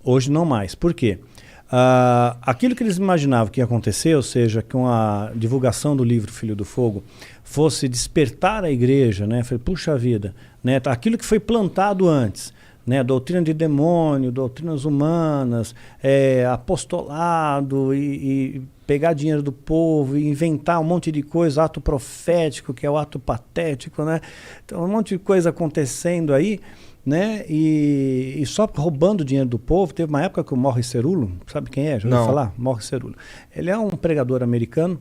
Hoje não mais. Por quê? Aquilo que eles imaginavam que ia acontecer, ou seja, com a divulgação do livro Filho do Fogo, fosse despertar a igreja, né? Falei, puxa vida, né? Aquilo que foi plantado antes, né? Doutrina de demônio, doutrinas humanas, apostolado e pegar dinheiro do povo e inventar um monte de coisa, ato profético, que é o ato patético, né? Então, um monte de coisa acontecendo aí, né? E só roubando dinheiro do povo. Teve uma época que o Morris Cerullo, sabe quem é? Já ouviu falar? Morris Cerullo. Ele é um pregador americano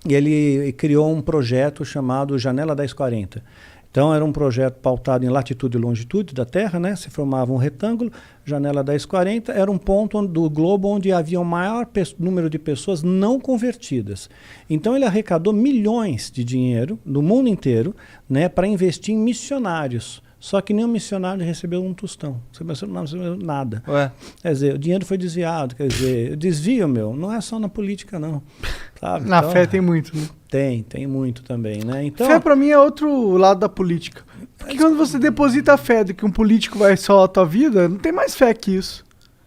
e ele criou um projeto chamado Janela 1040. Então era um projeto pautado em latitude e longitude da Terra, né? Se formava um retângulo, Janela 1040 era um ponto do globo onde havia o maior número de pessoas não convertidas. Então ele arrecadou milhões de dinheiro no mundo inteiro, né, para investir em missionários. Só que nenhum missionário recebeu um tostão, não recebeu nada. Ué. Quer dizer, o dinheiro foi desviado, quer dizer, desvio, não é só na política, não. Sabe? Na fé tem muito, né? Tem muito também, né? Então, fé pra mim é outro lado da política. Porque quando você deposita a fé de que um político vai salvar a tua vida, não tem mais fé que isso.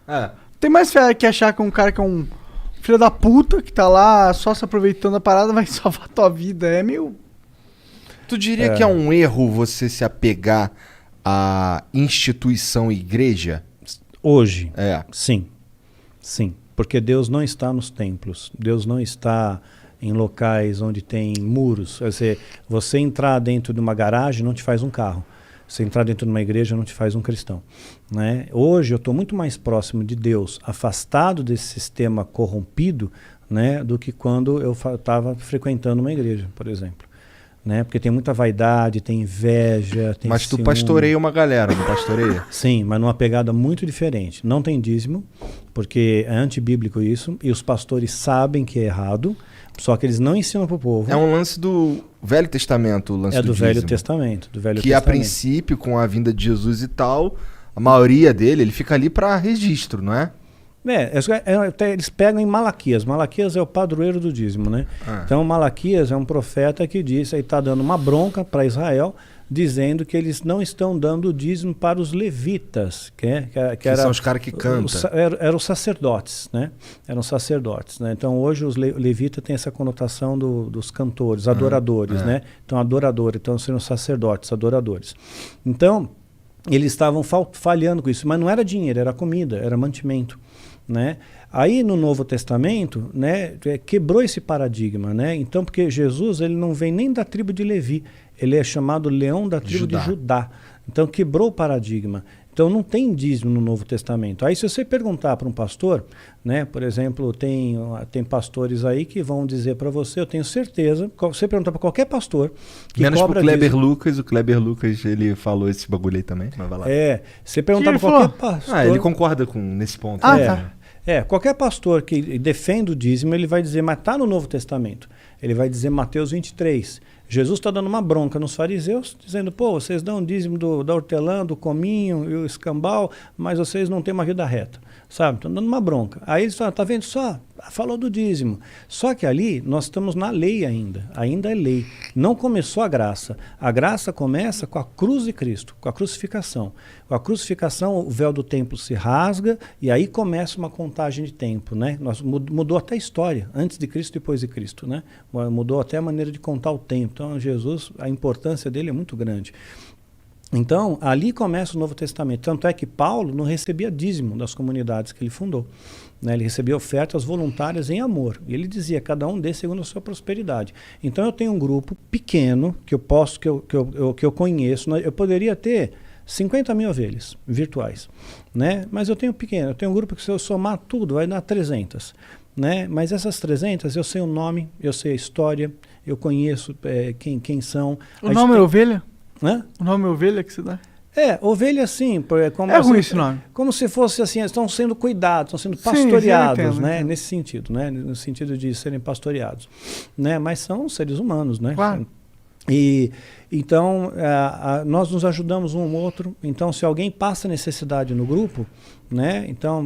Não tem mais fé que achar que um cara que é um filho da puta, que tá lá só se aproveitando da parada, vai salvar a tua vida. É meio... Tu diria que é um erro você se apegar à instituição igreja? Hoje, sim. Sim, porque Deus não está nos templos. Deus não está em locais onde tem muros. Quer dizer, você entrar dentro de uma garagem não te faz um carro. Você entrar dentro de uma igreja não te faz um cristão, né? Hoje eu estou muito mais próximo de Deus, afastado desse sistema corrompido, né, do que quando eu estava frequentando uma igreja, por exemplo. Né? Porque tem muita vaidade, tem inveja, tem Mas tu ciúme. pastoreia uma galera, não pastoreia? Sim, mas numa pegada muito diferente. Não tem dízimo, porque é antibíblico isso, e os pastores sabem que é errado, só que eles não ensinam para o povo. É um lance do Velho Testamento, o lance do dízimo. Velho Testamento. Do Velho que Testamento. A princípio, com a vinda de Jesus e tal, a maioria dele, ele fica ali para registro, não é? Eles pegam em Malaquias. Malaquias é o padroeiro do dízimo, né? Então Malaquias é um profeta que diz, aí está dando uma bronca para Israel, dizendo que eles não estão dando o dízimo para os levitas, que são os caras que cantam. Eram os sacerdotes, né? Eram sacerdotes, né? Então hoje os levitas têm essa conotação dos cantores, adoradores, né? Então adoradores, então sendo sacerdotes, adoradores. Então eles estavam falhando com isso, mas não era dinheiro, era comida, era mantimento. Né? Aí no Novo Testamento, né, quebrou esse paradigma, né? Então, porque Jesus ele não vem nem da tribo de Levi, ele é chamado Leão da tribo de Judá. Então quebrou o paradigma. Então não tem dízimo no Novo Testamento. Aí se você perguntar para um pastor, né, por exemplo, tem pastores aí que vão dizer para você, eu tenho certeza, você perguntar para qualquer pastor que menos cobra pro Kleber dízimo, Lucas, o Kleber Lucas ele falou esse bagulho aí também, mas vai lá. Você perguntar para qualquer pastor... ele concorda nesse ponto. Tá. Qualquer pastor que defende o dízimo, ele vai dizer, mas está no Novo Testamento. Ele vai dizer Mateus 23. Jesus está dando uma bronca nos fariseus, dizendo, vocês dão o dízimo da hortelã, do cominho e o escambau, mas vocês não têm uma vida reta, sabe? Estão dando uma bronca. Aí eles falam, tá vendo só? Falou do dízimo. Só que ali nós estamos na lei ainda é lei. Não começou a graça. A graça começa com a cruz de Cristo, com a crucificação. Com a crucificação o véu do templo se rasga e aí começa uma contagem de tempo, né? Mudou até a história, antes de Cristo e depois de Cristo, né? Mudou até a maneira de contar o tempo. Então Jesus, a importância dele é muito grande. Então, ali começa o Novo Testamento. Tanto é que Paulo não recebia dízimo das comunidades que ele fundou. Né? Ele recebia ofertas voluntárias em amor. E ele dizia, cada um dê segundo a sua prosperidade. Então, eu tenho um grupo pequeno que eu conheço. Eu poderia ter 50 mil ovelhas virtuais. Né? Mas eu tenho pequeno. Eu tenho um grupo que se eu somar tudo, vai dar 300. Né? Mas essas 300, eu sei o nome, eu sei a história, eu conheço quem são. O nome é ovelha? Hã? O nome é ovelha que você dá? Ovelha sim. Como é ruim esse nome. Como se fosse assim, estão sendo cuidados, estão sendo pastoreados, sim, entendo, né? entendo. Nesse sentido, né? No sentido de serem pastoreados. Né? Mas são seres humanos, né? Claro. E então nós nos ajudamos um ao outro. Então se alguém passa necessidade no grupo, né? Então,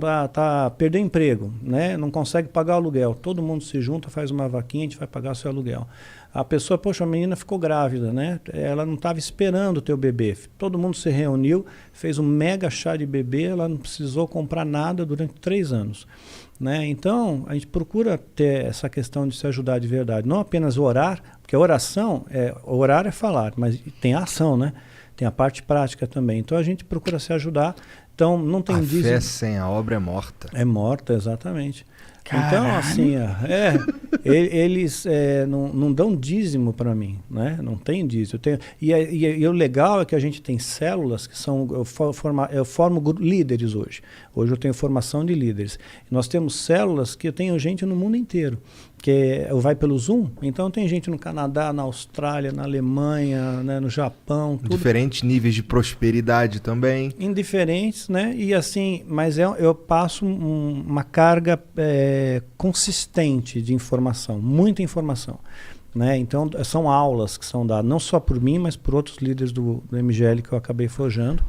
perdeu emprego, né? Não consegue pagar o aluguel. Todo mundo se junta, faz uma vaquinha, a gente vai pagar seu aluguel. A pessoa, poxa, a menina ficou grávida, né? Ela não estava esperando o teu bebê. Todo mundo se reuniu, fez um mega chá de bebê, ela não precisou comprar nada durante 3 anos. Né? Então, a gente procura ter essa questão de se ajudar de verdade. Não apenas orar, porque a oração, orar é falar, mas tem a ação, né? Tem a parte prática também. Então, a gente procura se ajudar. Então, não tem dízimo. A fé sem a obra é morta. É morta, exatamente. Caralho. Então, assim, eles não dão dízimo para mim, né? Não tem dízimo. E o legal é que a gente tem células que são... Eu formo líderes hoje. Hoje eu tenho formação de líderes. Nós temos células que eu tenho gente no mundo inteiro, que vai pelo Zoom. Então tem gente no Canadá, na Austrália, na Alemanha, né, no Japão. Tudo. Diferentes níveis de prosperidade também. Indiferentes, né? E assim, mas eu passo uma carga consistente de informação, muita informação. Né? Então são aulas que são dadas, não só por mim, mas por outros líderes do MGL que eu acabei forjando,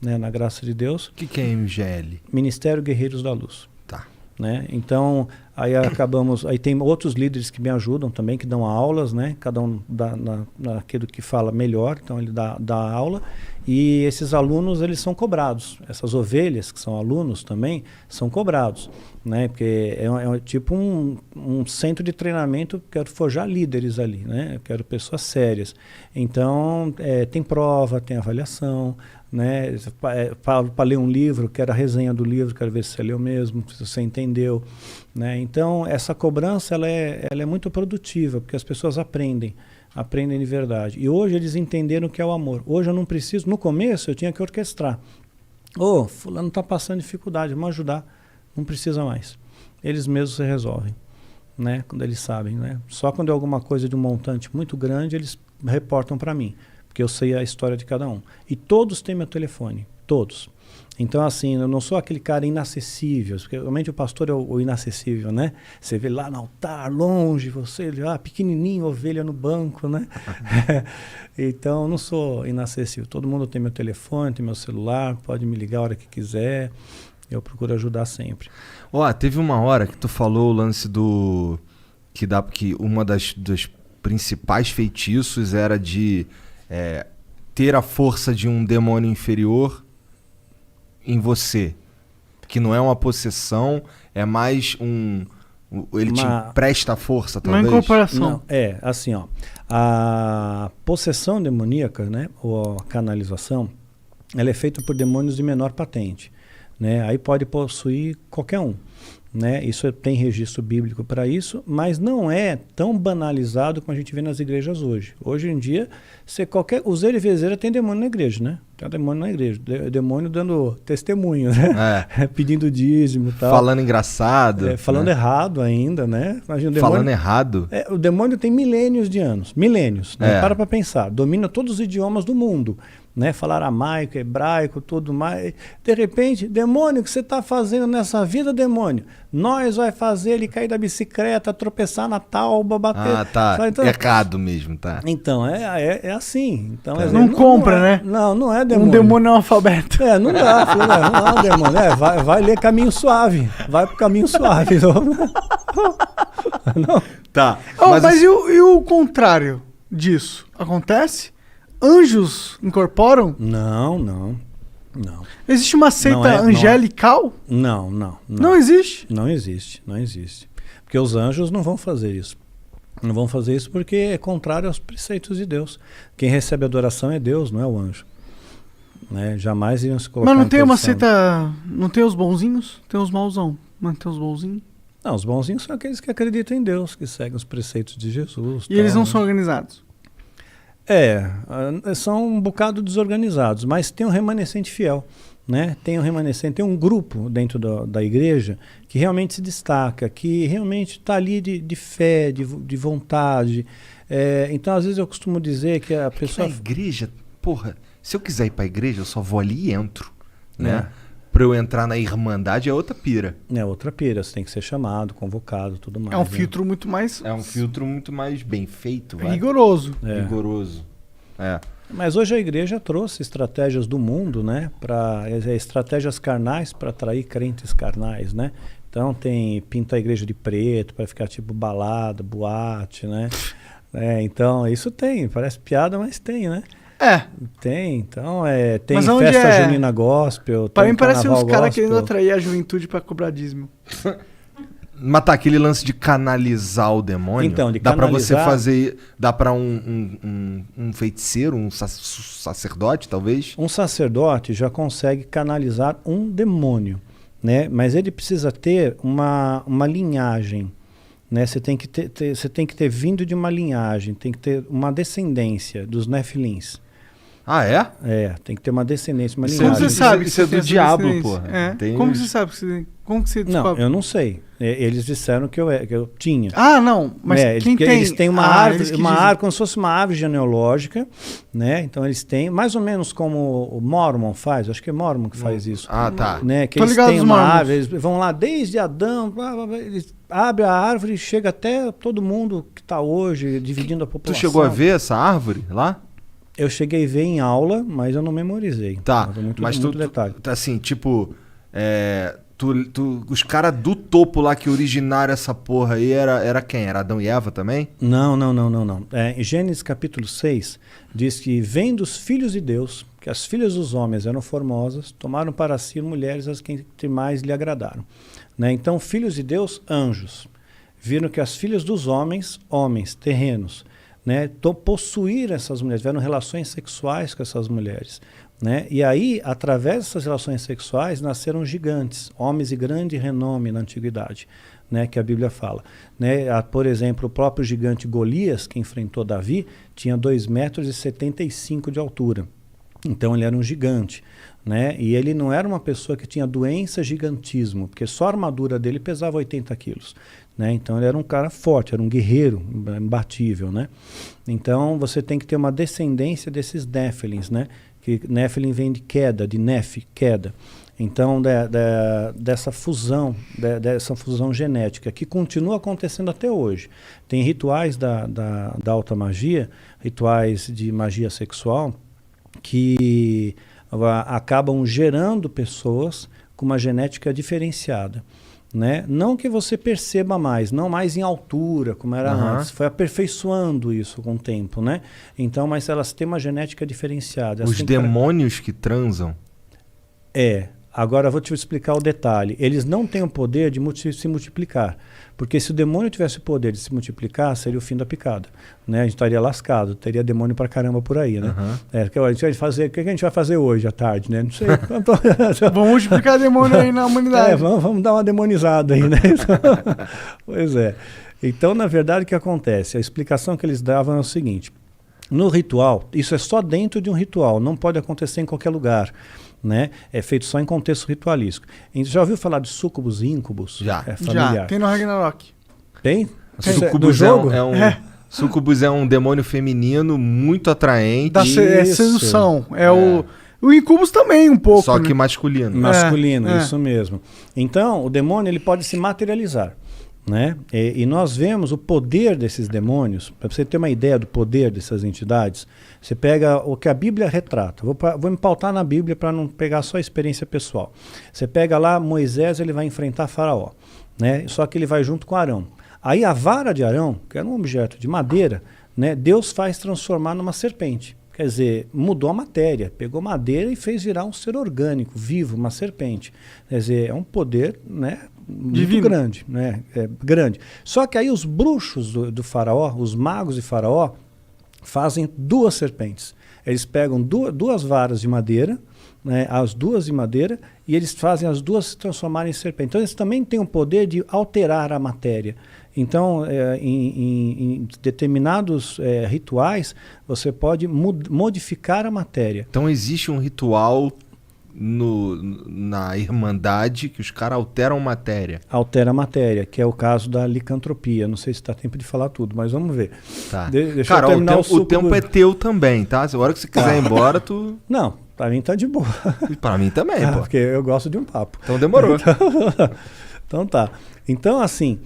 né, na graça de Deus. O que é MGL? Ministério Guerreiros da Luz. Tá. Né? Então, aí tem outros líderes que me ajudam também, que dão aulas, né? Cada um dá naquilo que fala melhor, então ele dá aula, e esses alunos, eles são cobrados. Essas ovelhas, que são alunos também, são cobrados, né? Porque é tipo um centro de treinamento, quero forjar líderes ali, né? Eu quero pessoas sérias. Então, tem prova, tem avaliação, né? Para ler um livro, quero a resenha do livro, quero ver se você leu mesmo, se você entendeu, né? Então essa cobrança ela é muito produtiva, porque as pessoas aprendem de verdade. E hoje eles entenderam o que é o amor. Hoje eu não preciso, no começo eu tinha que orquestrar. Fulano está passando dificuldade, vamos ajudar. Não precisa mais. Eles mesmos se resolvem, né? Quando eles sabem, né? Só quando é alguma coisa de um montante muito grande, eles reportam para mim, porque eu sei a história de cada um. E todos têm meu telefone, todos. Então, assim, eu não sou aquele cara inacessível, porque realmente o pastor é o inacessível, né? Você vê lá no altar, longe, você, pequenininho, ovelha no banco, né? Então, eu não sou inacessível. Todo mundo tem meu telefone, tem meu celular, pode me ligar a hora que quiser. Eu procuro ajudar sempre. Teve uma hora que tu falou o lance do... que uma dos principais feitiços era de ter a força de um demônio inferior em você, que não é uma possessão, é mais ele te presta força, talvez. Uma incorporação. Não, assim, a possessão demoníaca, né, ou a canalização, ela é feita por demônios de menor patente, né? Aí pode possuir qualquer um, né? Isso tem registro bíblico para isso, mas não é tão banalizado como a gente vê nas igrejas hoje. Hoje em dia, os Vezeira tem demônio na igreja, né? Tem demônio na igreja, demônio dando testemunho, né? Pedindo dízimo e tal. Falando engraçado. Falando errado ainda, né? Imagina, o demônio, falando errado? O demônio tem milênios de anos, né? Para pensar, domina todos os idiomas do mundo, né? Falar aramaico, hebraico, tudo mais. De repente, demônio, o que você está fazendo nessa vida, demônio? Nós vai fazer ele cair da bicicleta, tropeçar na tauba, bater. Tá. Então, errado mesmo, tá. Então, é assim. Então, tá. Não compra, né? Não é demônio. Um demônio é um alfabeto. Não dá. Não é um demônio. Vai ler caminho suave. Vai pro caminho suave. Não. Tá. Mas e o contrário disso? Acontece? Anjos incorporam? Não. Existe uma seita angelical? Não. Não existe? Não existe. Porque os anjos não vão fazer isso. Não vão fazer isso porque é contrário aos preceitos de Deus. Quem recebe adoração é Deus, não é o anjo. Né? Jamais iriam se colocar. Mas não tem uma seita. Não tem os bonzinhos? Tem os mauzão. Mas tem os bonzinhos? Não, os bonzinhos são aqueles que acreditam em Deus, que seguem os preceitos de Jesus. E eles não são organizados? São um bocado desorganizados, mas tem um remanescente fiel, né? Tem um grupo dentro da igreja que realmente se destaca, que realmente está ali de fé, de vontade. Então, às vezes eu costumo dizer que a pessoa... Na igreja, se eu quiser ir para a igreja, eu só vou ali e entro, né? Para eu entrar na irmandade é outra pira. É outra pira, você tem que ser chamado, convocado, tudo mais. É um filtro muito mais... É um filtro muito mais bem feito. Rigoroso. Rigoroso. Mas hoje a igreja trouxe estratégias do mundo, né? Estratégias carnais para atrair crentes carnais, né? Então pinta a igreja de preto para ficar tipo balada, boate, né? Então isso parece piada, mas tem, né? Tem, então tem festa junina gospel. Para mim parece uns caras querendo atrair a juventude para cobrar dízimo. Mas tá, aquele lance de canalizar o demônio, então, dá pra você fazer, dá pra um feiticeiro, um sacerdote talvez? Um sacerdote já consegue canalizar um demônio, né? Mas ele precisa ter uma linhagem, né? Você tem que ter vindo de uma linhagem, tem que ter uma descendência dos nefilins. Ah, é? Tem que ter uma descendência, uma linhagem. Como você sabe que isso é do diabo, porra. Como você sabe como que você descobre? Não, eu não sei. Eles disseram que eu tinha. Ah, não. Mas quem tem? Eles têm uma árvore, como se fosse uma árvore genealógica, né? Então eles têm, mais ou menos como o Mormon faz, acho que é Mormon que faz isso. Ah, tá. Né? Que eles têm uma árvore, eles vão lá desde Adão, eles abrem a árvore e chega até todo mundo que está hoje, dividindo a população. Tu chegou a ver essa árvore lá? Eu cheguei a ver em aula, mas eu não memorizei. Tá, mas muito detalhe. Assim, tipo, os caras do topo lá que originaram essa porra aí era quem? Era Adão e Eva também? Não. Em Gênesis capítulo 6, diz que vem dos filhos de Deus, que as filhas dos homens eram formosas, tomaram para si mulheres as que mais lhe agradaram. Né? Então, filhos de Deus, anjos. Viram que as filhas dos homens, terrenos, né, possuíram essas mulheres, tiveram relações sexuais com essas mulheres, né? E aí, através dessas relações sexuais, nasceram gigantes, homens de grande renome na antiguidade, né, que a Bíblia fala. Né? Por exemplo, o próprio gigante Golias, que enfrentou Davi, tinha 2,75 metros de altura. Então ele era um gigante. Né? E ele não era uma pessoa que tinha doença, gigantismo, porque só a armadura dele pesava 80 quilos. Né? Então ele era um cara forte, era um guerreiro imbatível. Né? Então você tem que ter uma descendência desses Néfilins, né? Que Néfilim vem de queda, de Nef, queda. Então dessa fusão genética que continua acontecendo até hoje. Tem rituais da alta magia, rituais de magia sexual, que acabam gerando pessoas com uma genética diferenciada. Né? Não que você perceba mais, não mais em altura, como era antes. Foi aperfeiçoando isso com o tempo. Né? Então, mas elas têm uma genética diferenciada. Os demônios que transam? Agora eu vou te explicar o detalhe. Eles não têm o poder de se multiplicar. Porque se o demônio tivesse o poder de se multiplicar, seria o fim da picada. Né? A gente estaria lascado, teria demônio pra caramba por aí. Né? O que a gente vai fazer hoje à tarde? Né? Não sei. Vamos multiplicar demônio aí na humanidade. Vamos dar uma demonizada aí. Né? Pois é. Então, na verdade, o que acontece? A explicação que eles davam é o seguinte. No ritual, isso é só dentro de um ritual, não pode acontecer em qualquer lugar. Né? É feito só em contexto ritualístico. Já ouviu falar de súcubus e íncubus? Já. É familiar. Já. Tem no Ragnarok. Tem? Súcubus Súcubus é um demônio feminino muito atraente. É sedução. O incubus também um pouco. Só que masculino. Masculino, isso mesmo. Então, o demônio ele pode se materializar. Né? E nós vemos o poder desses demônios. Para você ter uma ideia do poder dessas entidades, você pega o que a Bíblia retrata. Vou me pautar na Bíblia para não pegar só a experiência pessoal. Você pega lá, Moisés, ele vai enfrentar Faraó, né? Só que ele vai junto com Arão. Aí a vara de Arão, que era um objeto de madeira, né? Deus faz transformar numa serpente. Quer dizer, mudou a matéria, pegou madeira e fez virar um ser orgânico, vivo, uma serpente. Quer dizer, é um poder, né, muito grande, né? Grande. Só que aí os bruxos do faraó, os magos de Faraó, fazem duas serpentes. Eles pegam duas varas de madeira, né, as duas de madeira, e eles fazem as duas se transformarem em serpente. Então eles também têm o poder de alterar a matéria. Então, em determinados rituais, você pode modificar a matéria. Então existe um ritual na Irmandade que os caras alteram matéria. Altera a matéria, que é o caso da licantropia. Não sei se está tempo de falar tudo, mas vamos ver. Tá. Deixa cara, eu terminar o tempo é teu também, tá? Agora que você quiser ir embora, tu... Não, pra mim tá de boa. E pra mim também, pô. Porque eu gosto de um papo. Então demorou. Então tá. Então, assim,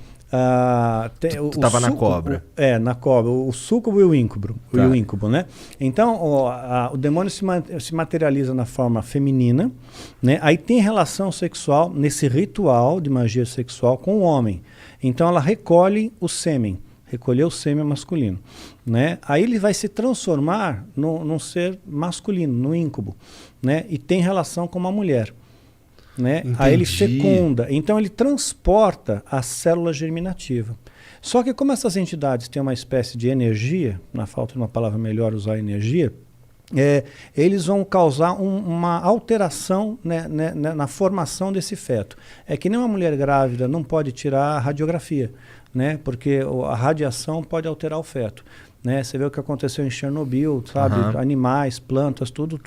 Tu tava na cobra. Na cobra. O súcubo e o íncubo. Tá. E o íncubo, né? Então, o demônio se materializa na forma feminina, né? Aí tem relação sexual nesse ritual de magia sexual com o homem. Então, ela recolhe o sêmen. Recolher o sêmen masculino, né? Aí ele vai se transformar num ser masculino, no íncubo, né? E tem relação com uma mulher, né? Aí ele fecunda, então ele transporta a célula germinativa. Só que como essas entidades têm uma espécie de energia, na falta de uma palavra melhor usar energia, eles vão causar uma alteração, né, na formação desse feto. É que nem uma mulher grávida não pode tirar a radiografia, né, porque a radiação pode alterar o feto. Né? Você vê o que aconteceu em Chernobyl, sabe? Animais, plantas, tudo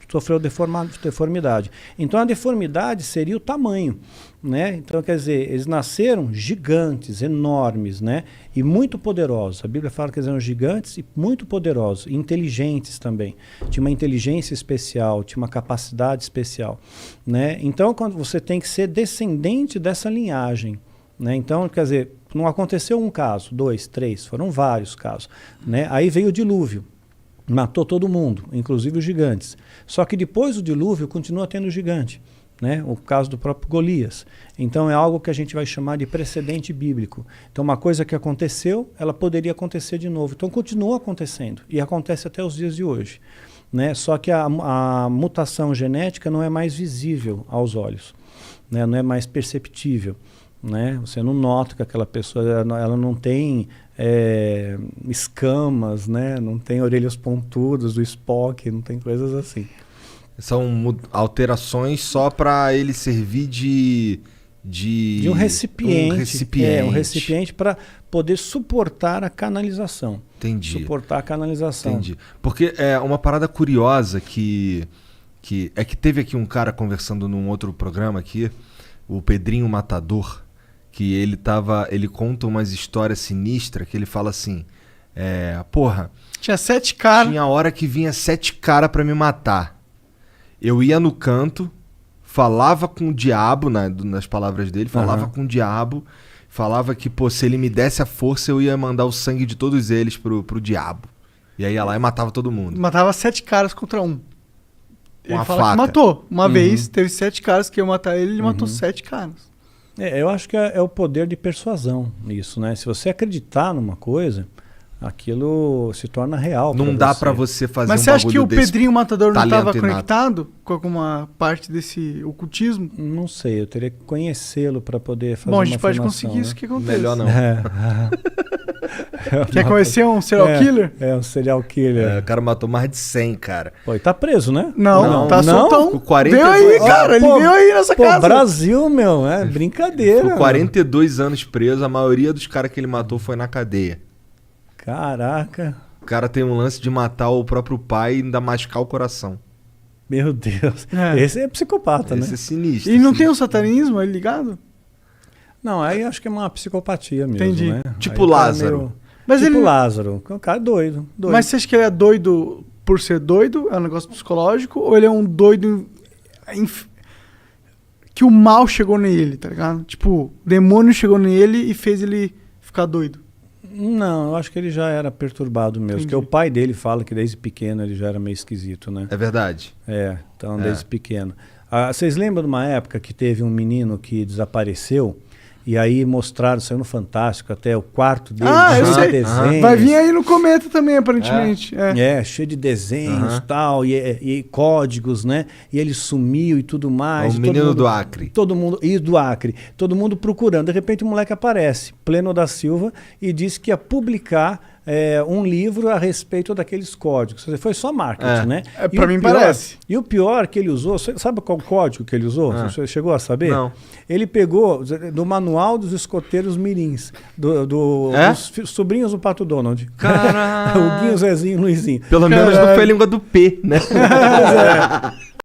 sofreu deformidade. Então a deformidade seria o tamanho, né? Então quer dizer, eles nasceram gigantes, enormes, né? E muito poderosos. A Bíblia fala que eles eram gigantes e muito poderosos, inteligentes também. Tinha uma inteligência especial, tinha uma capacidade especial, né? Então quando você tem que ser descendente dessa linhagem, né? Então quer dizer, não aconteceu um caso, 2, 3, foram vários casos, né? Aí veio o dilúvio, matou todo mundo, inclusive os gigantes. Só que depois do dilúvio continua tendo gigante, né? O caso do próprio Golias. Então é algo que a gente vai chamar de precedente bíblico. Então uma coisa que aconteceu, ela poderia acontecer de novo. Então continua acontecendo e acontece até os dias de hoje, né? Só que a mutação genética não é mais visível aos olhos, né? Não é mais perceptível. Né? Você não nota que aquela pessoa ela não tem escamas, né? Não tem orelhas pontudas do Spock, não tem coisas assim. São alterações só para ele servir de um recipiente. Um recipiente para poder suportar a canalização. Entendi. Suportar a canalização. Entendi. Porque é uma parada curiosa que teve aqui um cara conversando num outro programa aqui, o Pedrinho Matador, que ele conta umas histórias sinistras, que ele fala assim, tinha 7 caras. Tinha hora que vinha 7 caras pra me matar. Eu ia no canto, falava com o diabo, nas palavras dele, falava com o diabo, falava que, se ele me desse a força, eu ia mandar o sangue de todos eles pro diabo. E aí ia lá e matava todo mundo. Matava 7 caras contra um. Com a fala faca. Que matou. Uma vez, teve 7 caras que iam matar ele matou 7 caras. Eu acho que é o poder de persuasão isso, né? Se você acreditar numa coisa, aquilo se torna real. Não dá pra você fazer Mas um você acha que o Pedrinho Matador não estava inato. conectado com alguma parte desse ocultismo? Não sei, eu teria que conhecê-lo para poder fazer uma Bom, a gente pode afirmação, conseguir né? isso que acontece. Melhor não. Quer conhecer um serial killer? Um serial killer. O cara matou mais de 100, cara. Pô, e tá preso, né? Não, tá soltão. 42 veio aí, cara, ele veio aí nessa casa. Brasil, meu, brincadeira. Ficou 42 anos preso, a maioria dos caras que ele matou foi na cadeia. Caraca. O cara tem um lance de matar o próprio pai e ainda machucar o coração. Meu Deus. Esse é psicopata, né? Esse é sinistro. E não tem um satanismo aí ligado? Não, aí acho que é uma psicopatia mesmo, Entendi. né? Tipo Lázaro. Mas tipo ele... Lázaro. O cara é doido. Mas você acha que ele é doido por ser doido? É um negócio psicológico? Ou ele é um doido que o mal chegou nele, tá ligado? Tipo, o demônio chegou nele e fez ele ficar doido. Não, eu acho que ele já era perturbado mesmo. Entendi. Porque o pai dele fala que desde pequeno ele já era meio esquisito, né? É verdade. Então desde pequeno. Vocês lembram de uma época que teve um menino que desapareceu? E aí mostraram, saiu no Fantástico, até o quarto dele, eu cheio sei. de desenhos. Vai vir aí no Cometa também, aparentemente. Cheio de desenhos tal, e códigos, né? E ele sumiu e tudo mais. O menino do Acre. Todo mundo, e do Acre. Todo mundo procurando. De repente o moleque aparece, Pleno da Silva, e disse que ia publicar um livro a respeito daqueles códigos. Foi só marketing, né? Pra mim parece. E o pior que ele usou, sabe qual código que ele usou? Você chegou a saber? Não. Ele pegou do manual dos escoteiros mirins, dos sobrinhos do Pato Donald. Caralho. O Guinho, Zezinho e Luizinho. Pelo menos não foi a língua do P, né?